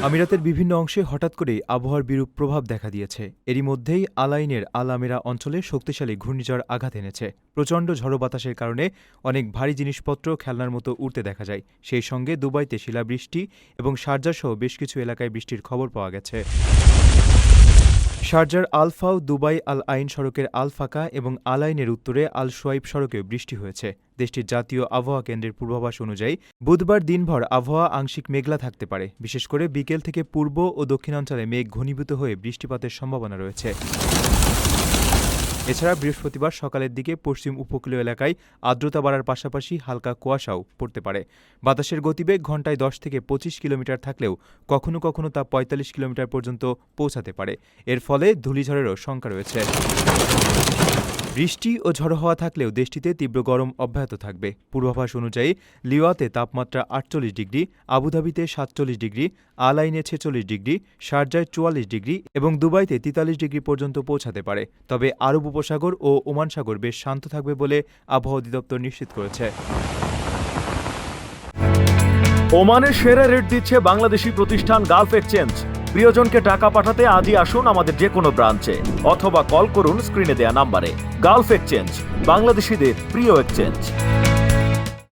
আমিরাতের বিভিন্ন অংশে হঠাৎ করেই আবহাওয়ার বিরূপ প্রভাব দেখা দিয়েছে। এরই মধ্যেই আল আইনের আল আমেরা অঞ্চলে শক্তিশালী ঘূর্ণিঝড় আঘাত এনেছে। প্রচণ্ড ঝড়ো বাতাসের কারণে অনেক ভারী জিনিসপত্র খেলনার মতো উড়তে দেখা যায়। সেই সঙ্গে দুবাইতে শিলাবৃষ্টি এবং শারজাসহ বেশ কিছু এলাকায় বৃষ্টির খবর পাওয়া গেছে। শারজার আল ফাউ, দুবাই আল আইন সড়কের আল ফাকা এবং আল আইনের উত্তরে আল সোয়াইব সড়কেও বৃষ্টি হয়েছে। দেশটির জাতীয় আবহাওয়া কেন্দ্রের পূর্বাভাস অনুযায়ী বুধবার দিনভর আবহাওয়া আংশিক মেঘলা থাকতে পারে। বিশেষ করে বিকেল থেকে পূর্ব ও দক্ষিণাঞ্চলে মেঘ ঘনীভূত হয়ে বৃষ্টিপাতের সম্ভাবনা রয়েছে। এছাড়া বৃহস্পতিবার সকালের দিকে পশ্চিম উপকূলীয় এলাকায় আর্দ্রতা বাড়ার পাশাপাশি হালকা কুয়াশাও পড়তে পারে। বাতাসের গতিবেগ ঘণ্টায় 10 থেকে 25 কিলোমিটার থাকলেও কখনো কখনো তা 45 কিলোমিটার পর্যন্ত পৌঁছাতে পারে। এর ফলে ধূলিঝড়েরও শঙ্কা রয়েছে। বৃষ্টি ও ঝড়ো হওয়া থাকলেও দেশটিতে তীব্র গরম অব্যাহত থাকবে। পূর্বাভাস অনুযায়ী লিওয়াতে তাপমাত্রা 48 ডিগ্রি, আবুধাবিতে 47 ডিগ্রি, আল আইনে 46 ডিগ্রি, শারজায় 44 ডিগ্রি এবং দুবাইতে 43 ডিগ্রি পর্যন্ত পৌঁছাতে পারে। তবে আরব উপসাগর ও ওমান সাগর বেশ শান্ত থাকবে বলে আবহাওয়া অধিদপ্তর নিশ্চিত করেছে। ওমানের সেরা রেট দিচ্ছে বাংলাদেশি প্রতিষ্ঠান গালফ এক্সচেঞ্জ। প্রিয়জনকে টাকা পাঠাতে আজই আসুন আমাদের যে কোনো ব্রাঞ্চে অথবা কল করুন স্ক্রিনে দেয়া নাম্বারে। গালফ এক্সচেঞ্জ, বাংলাদেশিদের প্রিয় এক্সচেঞ্জ।